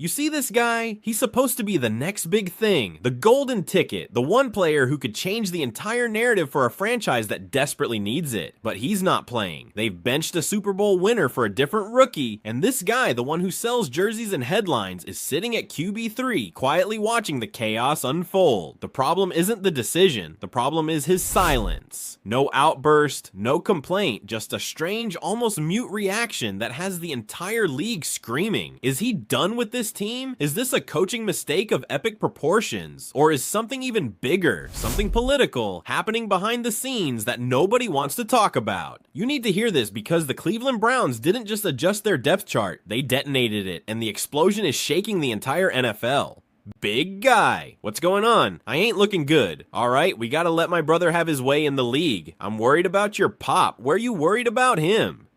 You see this guy? He's supposed to be the next big thing, the golden ticket, the one player who could change the entire narrative for a franchise that desperately needs it. But he's not playing. They've benched a Super Bowl winner for a different rookie, and this guy, the one who sells jerseys and headlines, is sitting at QB3, quietly watching the chaos unfold. The problem isn't the decision, the problem is his silence. No outburst, no complaint, just a strange, almost mute reaction that has the entire league screaming. Is he done with this team? Is this a coaching mistake of epic proportions? Or is something even bigger, something political, happening behind the scenes that nobody wants to talk about? You need to hear this because the Cleveland Browns didn't just adjust their depth chart, they detonated it, and the explosion is shaking the entire NFL. Big guy. What's going on? I ain't looking good. Alright, we gotta let my brother have his way in the league. I'm worried about your pop. Where are you worried about him?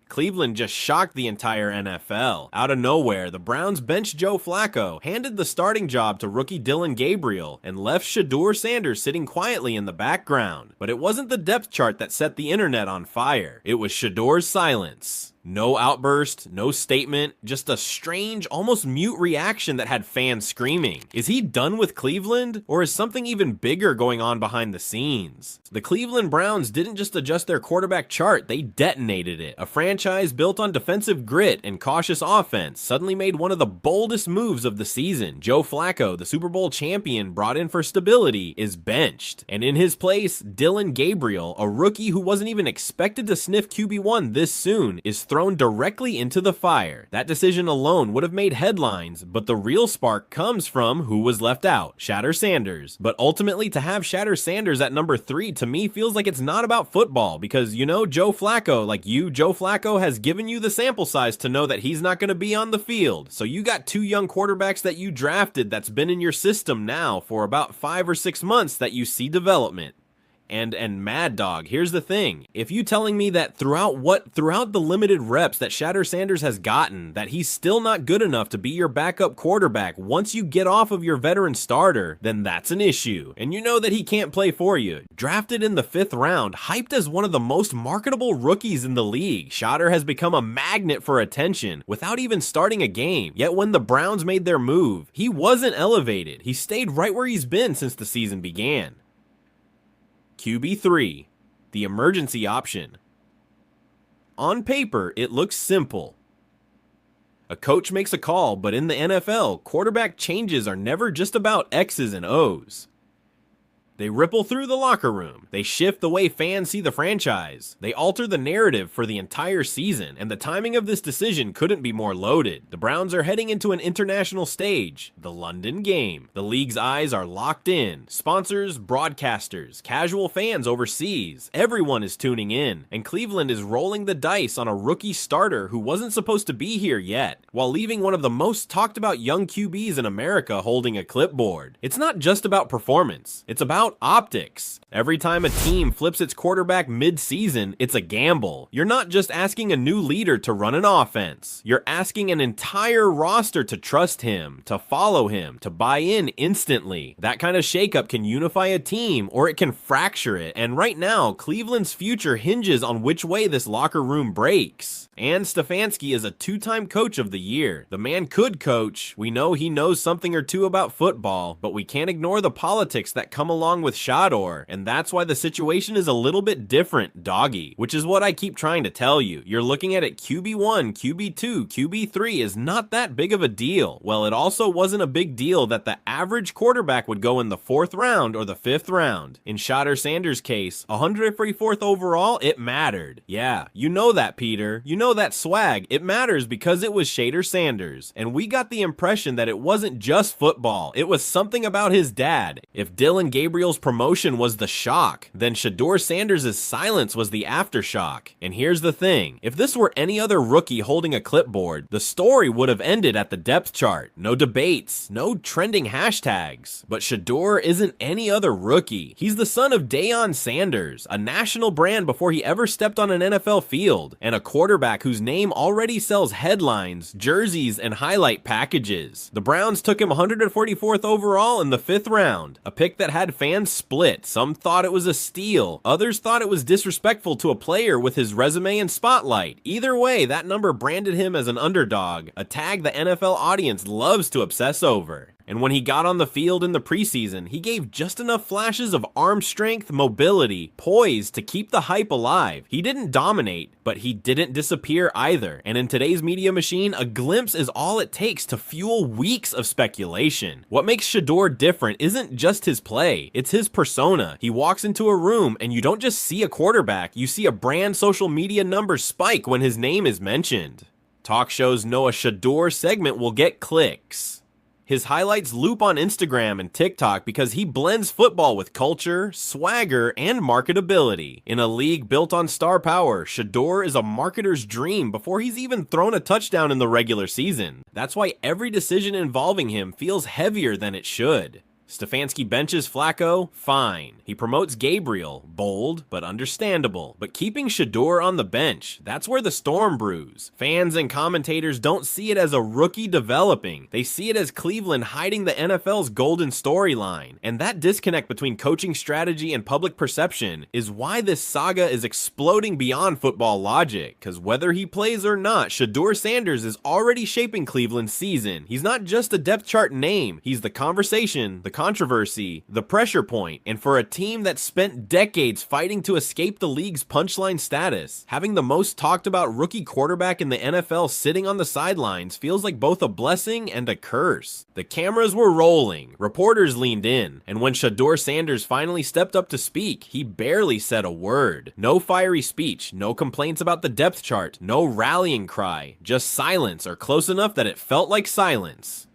Cleveland just shocked the entire NFL. Out of nowhere, the Browns benched Joe Flacco, handed the starting job to rookie Dillon Gabriel, and left Shedeur Sanders sitting quietly in the background. But it wasn't the depth chart that set the internet on fire. It was Shedeur's silence. No outburst, no statement, just a strange, almost mute reaction that had fans screaming. Is he done with Cleveland? Or is something even bigger going on behind the scenes? The Cleveland Browns didn't just adjust their quarterback chart, they detonated it. A franchise built on defensive grit and cautious offense suddenly made one of the boldest moves of the season. Joe Flacco, the Super Bowl champion brought in for stability, is benched. And in his place, Dillon Gabriel, a rookie who wasn't even expected to sniff QB1 this soon, is thrown directly into the fire. That decision alone would have made headlines, but the real spark comes from who was left out, Shedeur Sanders. But ultimately, to have Shedeur Sanders at number 3 to me feels like it's not about football, because you know Joe Flacco, Joe Flacco has given you the sample size to know that he's not going to be on the field. So you got 2 young quarterbacks that you drafted that's been in your system now for about 5 or 6 months that you see development. And Mad Dog, here's the thing. If you telling me that throughout the limited reps that Shedeur Sanders has gotten, that he's still not good enough to be your backup quarterback once you get off of your veteran starter, then that's an issue. And you know that he can't play for you. Drafted in the 5th round, hyped as one of the most marketable rookies in the league, Shedeur has become a magnet for attention without even starting a game. Yet when the Browns made their move, he wasn't elevated. He stayed right where he's been since the season began. QB3, the emergency option. On paper, it looks simple. A coach makes a call, but in the NFL, quarterback changes are never just about X's and O's. They ripple through the locker room. They shift the way fans see the franchise. They alter the narrative for the entire season, and the timing of this decision couldn't be more loaded. The Browns are heading into an international stage, the London game. The league's eyes are locked in. Sponsors, broadcasters, casual fans overseas. Everyone is tuning in, and Cleveland is rolling the dice on a rookie starter who wasn't supposed to be here yet, while leaving one of the most talked about young QBs in America holding a clipboard. It's not just about performance. It's about optics. Every time a team flips its quarterback mid-season, it's a gamble. You're not just asking a new leader to run an offense. You're asking an entire roster to trust him, to follow him, to buy in instantly. That kind of shakeup can unify a team, or it can fracture it. And right now, Cleveland's future hinges on which way this locker room breaks. And Stefanski is a 2-time coach of the year. The man could coach. We know he knows something or two about football, but we can't ignore the politics that come along with Shedeur, and that's why the situation is a little bit different, doggy, which is what I keep trying to tell you. You're looking at it QB1, QB2, QB3 is not that big of a deal. Well, it also wasn't a big deal that the average quarterback would go in the 4th round or the 5th round. In Shedeur Sanders' case, 144th overall, it mattered. Yeah, you know that, Peter. You know that swag. It matters because it was Shedeur Sanders, and we got the impression that it wasn't just football. It was something about his dad. If Dillon Gabriel's promotion was the shock, then Shedeur Sanders' silence was the aftershock. And here's the thing, if this were any other rookie holding a clipboard, the story would have ended at the depth chart. No debates, no trending hashtags. But Shedeur isn't any other rookie. He's the son of Dillon Sanders, a national brand before he ever stepped on an NFL field, and a quarterback whose name already sells headlines, jerseys, and highlight packages. The Browns took him 144th overall in the 5th round, a pick that had fans Fans split. Some thought it was a steal. Others thought it was disrespectful to a player with his resume and spotlight. Either way, that number branded him as an underdog, a tag the NFL audience loves to obsess over. And when he got on the field in the preseason, he gave just enough flashes of arm strength, mobility, poise to keep the hype alive. He didn't dominate, but he didn't disappear either. And in today's media machine, a glimpse is all it takes to fuel weeks of speculation. What makes Shedeur different isn't just his play, it's his persona. He walks into a room and you don't just see a quarterback, you see a brand social media number spike when his name is mentioned. Talk shows know a Shedeur segment will get clicks. His highlights loop on Instagram and TikTok because he blends football with culture, swagger, and marketability. In a league built on star power, Shedeur is a marketer's dream before he's even thrown a touchdown in the regular season. That's why every decision involving him feels heavier than it should. Stefanski benches Flacco? Fine. He promotes Gabriel? Bold, but understandable. But keeping Shedeur on the bench, that's where the storm brews. Fans and commentators don't see it as a rookie developing. They see it as Cleveland hiding the NFL's golden storyline. And that disconnect between coaching strategy and public perception is why this saga is exploding beyond football logic. Cause whether he plays or not, Shedeur Sanders is already shaping Cleveland's season. He's not just a depth chart name, he's the conversation, the controversy, the pressure point, and for a team that spent decades fighting to escape the league's punchline status, having the most talked about rookie quarterback in the NFL sitting on the sidelines feels like both a blessing and a curse. The cameras were rolling, reporters leaned in, and when Shedeur Sanders finally stepped up to speak, he barely said a word. No fiery speech, no complaints about the depth chart, no rallying cry, just silence or close enough that it felt like silence.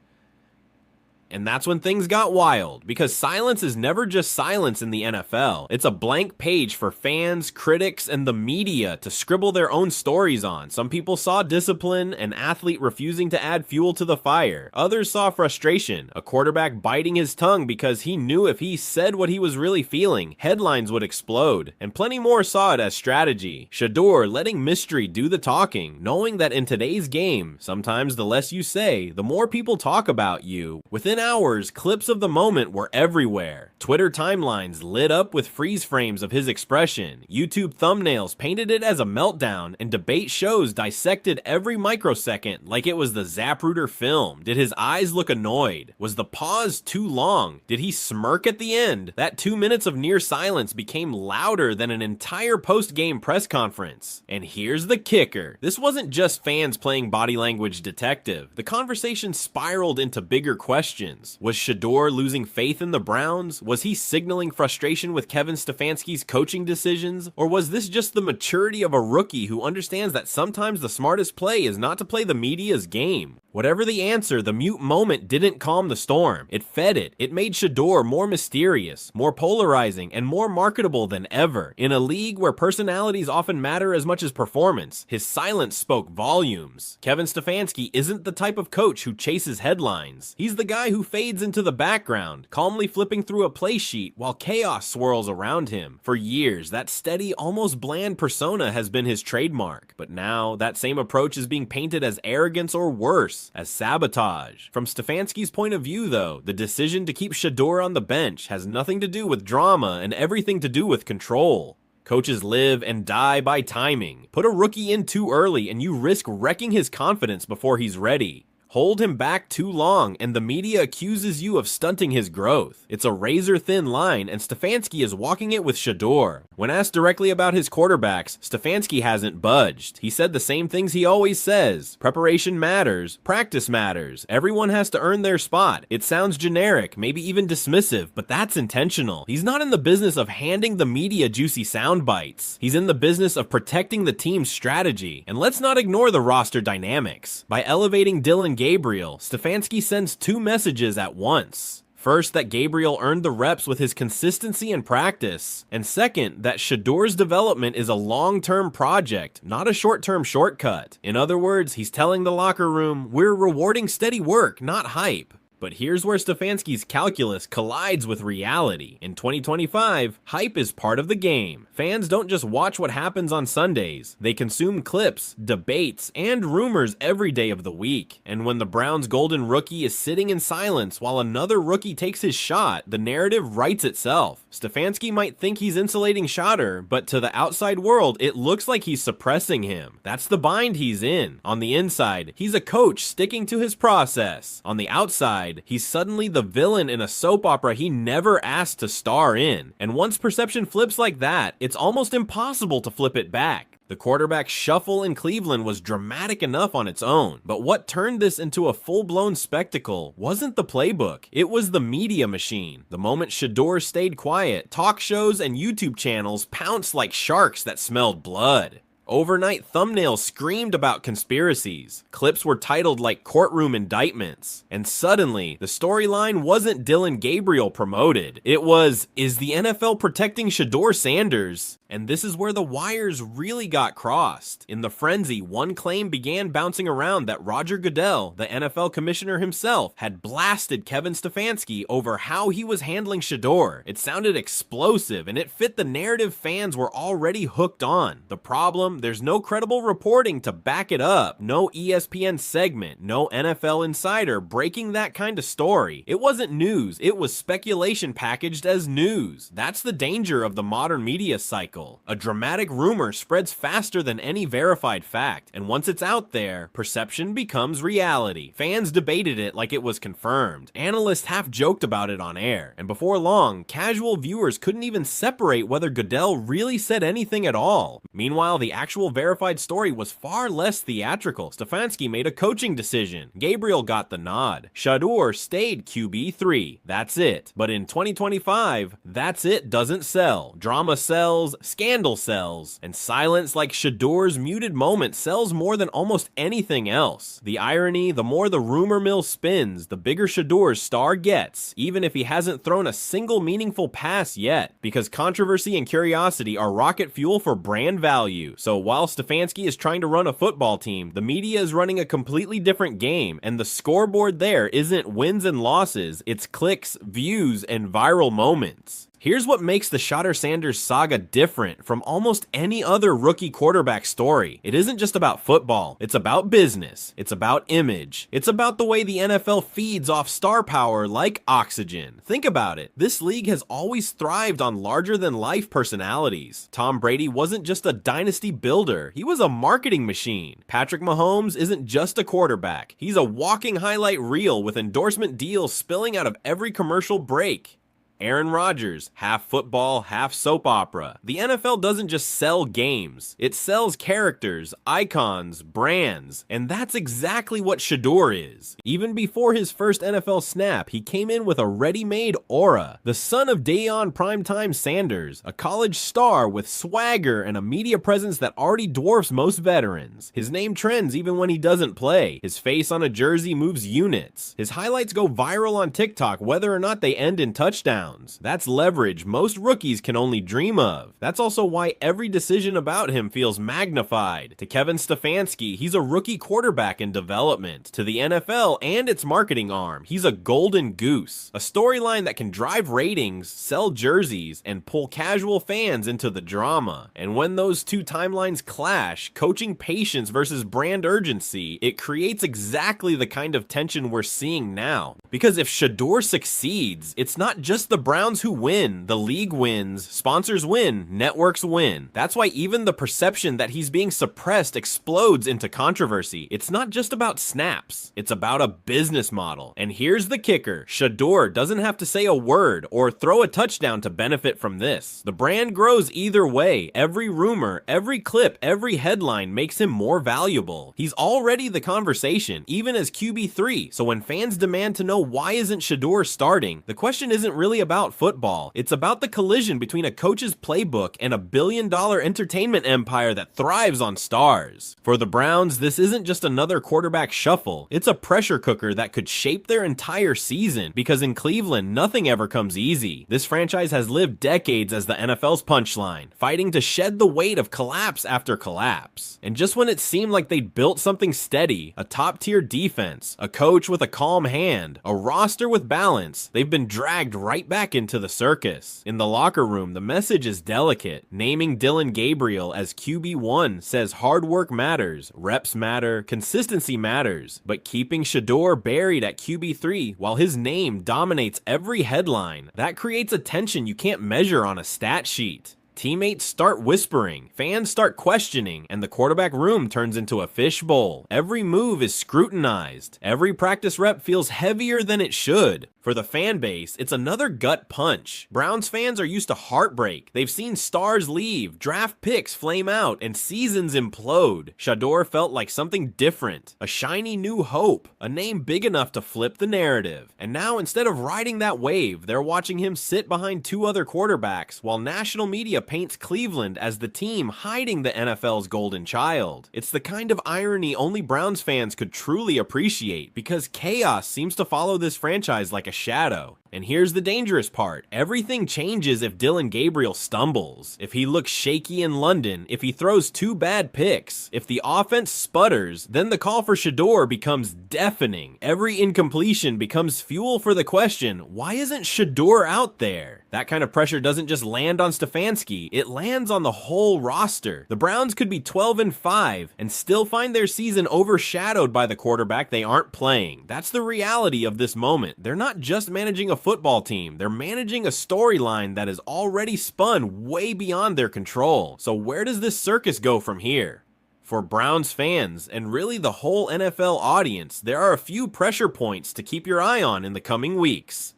And that's when things got wild, because silence is never just silence in the NFL. It's a blank page for fans, critics, and the media to scribble their own stories on. Some people saw discipline, an athlete refusing to add fuel to the fire. Others saw frustration, a quarterback biting his tongue because he knew if he said what he was really feeling, headlines would explode. And plenty more saw it as strategy. Shedeur letting mystery do the talking, knowing that in today's game, sometimes the less you say, the more people talk about you. Within hours, clips of the moment were everywhere. Twitter timelines lit up with freeze frames of his expression. YouTube thumbnails painted it as a meltdown, and debate shows dissected every microsecond like it was the Zapruder film. Did his eyes look annoyed? Was the pause too long? Did he smirk at the end? That 2 minutes of near silence became louder than an entire post-game press conference. And here's the kicker. This wasn't just fans playing body language detective. The conversation spiraled into bigger questions. Was Shedeur losing faith in the Browns? Was he signaling frustration with Kevin Stefanski's coaching decisions? Or was this just the maturity of a rookie who understands that sometimes the smartest play is not to play the media's game? Whatever the answer, the mute moment didn't calm the storm. It fed it. It made Shedeur more mysterious, more polarizing, and more marketable than ever. In a league where personalities often matter as much as performance, his silence spoke volumes. Kevin Stefanski isn't the type of coach who chases headlines. He's the guy who fades into the background, calmly flipping through a play sheet while chaos swirls around him. For years, that steady, almost bland persona has been his trademark. But now, that same approach is being painted as arrogance or worse, as sabotage. From Stefanski's point of view, though, the decision to keep Shedeur on the bench has nothing to do with drama and everything to do with control. Coaches live and die by timing. Put a rookie in too early and you risk wrecking his confidence before he's ready. Hold him back too long, and the media accuses you of stunting his growth. It's a razor-thin line, and Stefanski is walking it with Shedeur. When asked directly about his quarterbacks, Stefanski hasn't budged. He said the same things he always says. Preparation matters. Practice matters. Everyone has to earn their spot. It sounds generic, maybe even dismissive, but that's intentional. He's not in the business of handing the media juicy sound bites. He's in the business of protecting the team's strategy. And let's not ignore the roster dynamics. By elevating Dillon Gabriel, Stefanski sends two messages at once. First, that Gabriel earned the reps with his consistency in practice. And second, that Shedeur's development is a long-term project, not a short-term shortcut. In other words, he's telling the locker room, we're rewarding steady work, not hype. But here's where Stefanski's calculus collides with reality. In 2025, hype is part of the game. Fans don't just watch what happens on Sundays. They consume clips, debates, and rumors every day of the week. And when the Browns' golden rookie is sitting in silence while another rookie takes his shot, the narrative writes itself. Stefanski might think he's insulating Shedeur, but to the outside world, it looks like he's suppressing him. That's the bind he's in. On the inside, he's a coach sticking to his process. On the outside, he's suddenly the villain in a soap opera he never asked to star in. And once perception flips like that, it's almost impossible to flip it back. The quarterback shuffle in Cleveland was dramatic enough on its own, but what turned this into a full-blown spectacle wasn't the playbook, it was the media machine. The moment Shedeur stayed quiet, talk shows and YouTube channels pounced like sharks that smelled blood. Overnight thumbnails screamed about conspiracies. Clips were titled like courtroom indictments. And suddenly, the storyline wasn't Dillon Gabriel promoted. It was, is the NFL protecting Shedeur Sanders? And this is where the wires really got crossed. In the frenzy, one claim began bouncing around that Roger Goodell, the NFL commissioner himself, had blasted Kevin Stefanski over how he was handling Shedeur. It sounded explosive, and it fit the narrative fans were already hooked on. The problem, there's no credible reporting to back it up. No ESPN segment, no NFL insider breaking that kind of story. It wasn't news, it was speculation packaged as news. That's the danger of the modern media cycle. A dramatic rumor spreads faster than any verified fact, and once it's out there, perception becomes reality. Fans debated it like it was confirmed. Analysts half joked about it on air, and before long, casual viewers couldn't even separate whether Goodell really said anything at all. Meanwhile, the actual verified story was far less theatrical. Stefanski made a coaching decision. Gabriel got the nod. Shedeur stayed QB3. That's it. But in 2025, that's it doesn't sell. Drama sells, scandal sells, and silence like Shedeur's muted moment sells more than almost anything else. The irony, the more the rumor mill spins, the bigger Shedeur's star gets, even if he hasn't thrown a single meaningful pass yet, because controversy and curiosity are rocket fuel for brand value. So while Stefanski is trying to run a football team, the media is running a completely different game, and the scoreboard there isn't wins and losses, it's clicks, views, and viral moments. Here's what makes the Shedeur Sanders saga different from almost any other rookie quarterback story. It isn't just about football, it's about business, it's about image, it's about the way the NFL feeds off star power like oxygen. Think about it, this league has always thrived on larger-than-life personalities. Tom Brady wasn't just a dynasty builder, he was a marketing machine. Patrick Mahomes isn't just a quarterback, he's a walking highlight reel with endorsement deals spilling out of every commercial break. Aaron Rodgers, half football, half soap opera. The NFL doesn't just sell games, it sells characters, icons, brands, and that's exactly what Shedeur is. Even before his first NFL snap, he came in with a ready-made aura. The son of Dillon Primetime Sanders, a college star with swagger and a media presence that already dwarfs most veterans. His name trends even when he doesn't play. His face on a jersey moves units. His highlights go viral on TikTok whether or not they end in touchdowns. That's leverage most rookies can only dream of. That's also why every decision about him feels magnified. To Kevin Stefanski, he's a rookie quarterback in development. To the NFL and its marketing arm, he's a golden goose. A storyline that can drive ratings, sell jerseys, and pull casual fans into the drama. And when those two timelines clash, coaching patience versus brand urgency, it creates exactly the kind of tension we're seeing now. Because if Shedeur succeeds, it's not just the Browns who win, the league wins, sponsors win, networks win. That's why even the perception that he's being suppressed explodes into controversy. It's not just about snaps, it's about a business model. And here's the kicker, Shedeur doesn't have to say a word or throw a touchdown to benefit from this. The brand grows either way. Every rumor, every clip, every headline makes him more valuable. He's already the conversation, even as QB3. So when fans demand to know why isn't Shedeur starting, the question isn't really about about football. It's about the collision between a coach's playbook and a billion-dollar entertainment empire that thrives on stars. For the Browns, this isn't just another quarterback shuffle. It's a pressure cooker that could shape their entire season, because in Cleveland, nothing ever comes easy. This franchise has lived decades as the NFL's punchline, fighting to shed the weight of collapse after collapse. And just when it seemed like they'd built something steady, a top-tier defense, a coach with a calm hand, a roster with balance, they've been dragged right back into the circus. In the locker room, the message is delicate. Naming Dillon Gabriel as QB1 says hard work matters, reps matter, consistency matters, but keeping Shedeur buried at QB3 while his name dominates every headline, that creates a tension you can't measure on a stat sheet. Teammates start whispering, fans start questioning, and the quarterback room turns into a fishbowl. Every move is scrutinized. Every practice rep feels heavier than it should. For the fan base, it's another gut punch. Browns fans are used to heartbreak. They've seen stars leave, draft picks flame out, and seasons implode. Shedeur felt like something different, a shiny new hope, a name big enough to flip the narrative. And now, instead of riding that wave, they're watching him sit behind two other quarterbacks while national media paints Cleveland as the team hiding the NFL's golden child. It's the kind of irony only Browns fans could truly appreciate, because chaos seems to follow this franchise like a shadow. And here's the dangerous part. Everything changes if Dillon Gabriel stumbles, if he looks shaky in London, if he throws two bad picks. If the offense sputters, then the call for Shedeur becomes deafening. Every incompletion becomes fuel for the question, why isn't Shedeur out there? That kind of pressure doesn't just land on Stefanski, it lands on the whole roster. The Browns could be 12-5 and still find their season overshadowed by the quarterback they aren't playing. That's the reality of this moment. They're not just managing a football team, they're managing a storyline that is already spun way beyond their control. So where does this circus go from here? For Browns fans, and really the whole NFL audience, there are a few pressure points to keep your eye on in the coming weeks.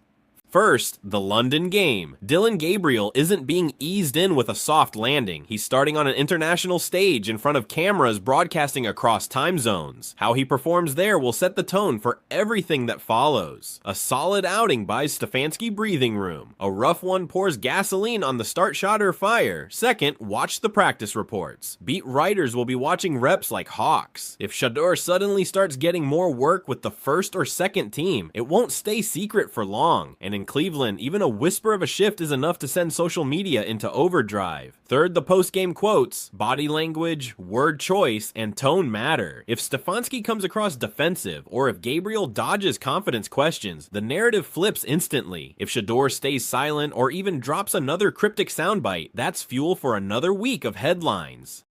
First, the London game. Dillon Gabriel isn't being eased in with a soft landing. He's starting on an international stage in front of cameras broadcasting across time zones. How he performs there will set the tone for everything that follows. A solid outing buys Stefanski breathing room. A rough one pours gasoline on the start shot or fire. Second, watch the practice reports. Beat writers will be watching reps like hawks. If Shedeur suddenly starts getting more work with the first or second team, it won't stay secret for long. And in Cleveland, even a whisper of a shift is enough to send social media into overdrive. Third, the post-game quotes. Body language, word choice, and tone matter. If Stefanski comes across defensive, or if Gabriel dodges confidence questions, the narrative flips instantly. If Shedeur stays silent, or even drops another cryptic soundbite, that's fuel for another week of headlines.